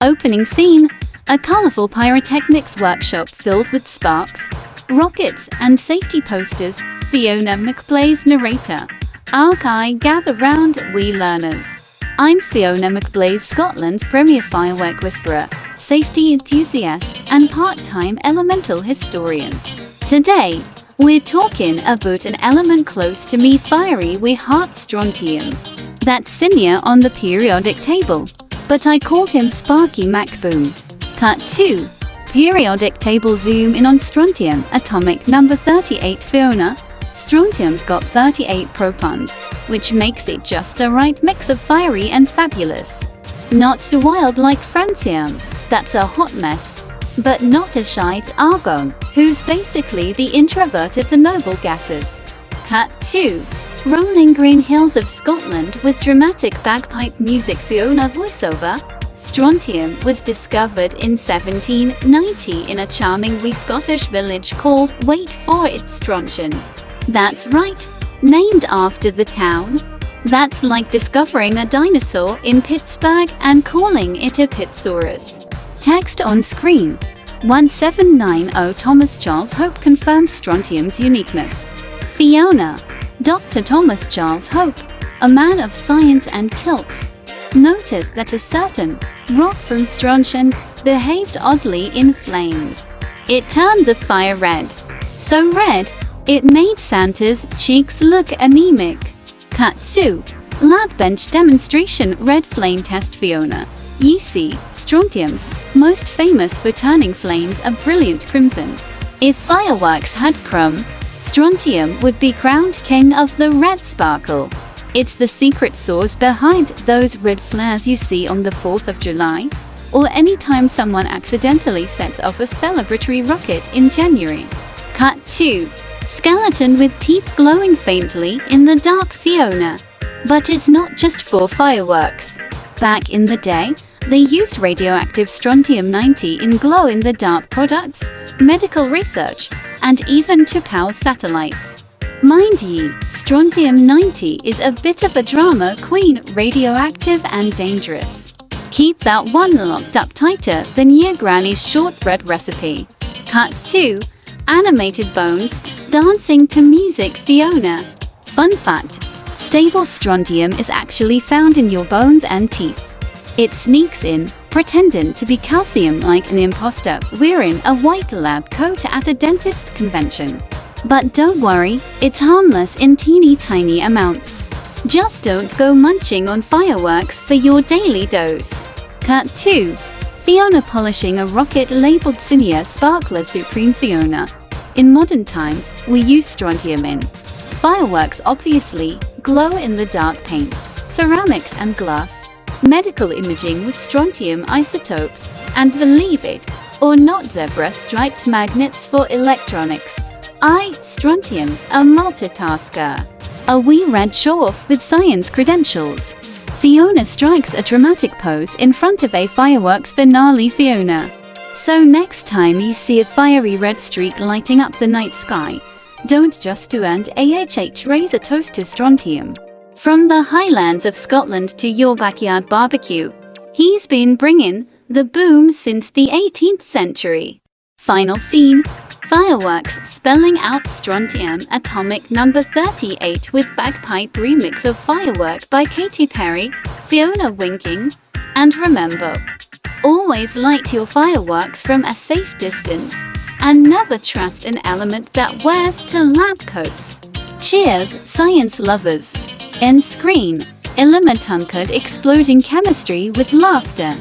Opening scene, a colorful pyrotechnics workshop filled with sparks, rockets, and safety posters. Fiona McBlaze, narrator. Alkali, gather round, we learners. I'm Fiona McBlaze, Scotland's premier firework whisperer, safety enthusiast, and part-time elemental historian. Today, we're talking about an element close to me, fiery we heart strontium. That's senior on the periodic table, but I call him Sparky MacBoom. Cut 2. Periodic table, zoom in on strontium, atomic number 38. Fiona. Strontium's got 38 protons, which makes it just the right mix of fiery and fabulous. Not too wild like francium, that's a hot mess, but not as shy as argon, who's basically the introvert of the noble gases. Cut 2. Rolling green hills of Scotland with dramatic bagpipe music. Fiona voiceover. Strontium was discovered in 1790 in a charming wee Scottish village called, wait for it, Strontium. That's right, named after the town. That's like discovering a dinosaur in Pittsburgh and calling it a Pitsaurus. Text on screen. 1790 Thomas Charles Hope confirms strontium's uniqueness. Fiona. Dr. Thomas Charles Hope, a man of science and kilts, noticed that a certain rock from strontium behaved oddly in flames. It turned the fire red. So red, it made Santa's cheeks look anemic. Cut 2. Lab bench demonstration, red flame test. Fiona. You see, strontium's most famous for turning flames a brilliant crimson. If fireworks had crumb, strontium would be crowned king of the red sparkle. It's the secret sauce behind those red flares you see on the 4th of July, or anytime someone accidentally sets off a celebratory rocket in January. Cut 2. Skeleton with teeth glowing faintly in the dark. Fiona. But it's not just for fireworks. Back in the day, they used radioactive strontium-90 in glow-in-the-dark products, medical research, and even to power satellites. Mind ye, strontium-90 is a bit of a drama queen, radioactive and dangerous. Keep that one locked up tighter than your granny's shortbread recipe. Cut 2. Animated bones, dancing to music. Fiona. Fun fact, stable strontium is actually found in your bones and teeth. It sneaks in, pretending to be calcium like an imposter wearing a white lab coat at a dentist convention. But don't worry, it's harmless in teeny tiny amounts. Just don't go munching on fireworks for your daily dose. Cut 2. Fiona polishing a rocket labeled Senior Sparkler Supreme. Fiona. In modern times, we use strontium in fireworks, obviously, glow-in-the-dark paints, ceramics and glass, medical imaging with strontium isotopes, and believe it or not, zebra-striped magnets for electronics. Strontium's a multitasker. A wee red show-off with science credentials. Fiona strikes a dramatic pose in front of a fireworks finale. Fiona. So next time you see a fiery red streak lighting up the night sky, don't just do and raise a toast to strontium. From the highlands of Scotland to your backyard barbecue, he's been bringing the boom since the 18th century. Final scene. Fireworks spelling out strontium, atomic number 38 with bagpipe remix of Firework by Katy Perry. Fiona winking. And remember, always light your fireworks from a safe distance, and never trust an element that wears two lab coats. Cheers, science lovers. End screen. Element uncut exploding chemistry with laughter.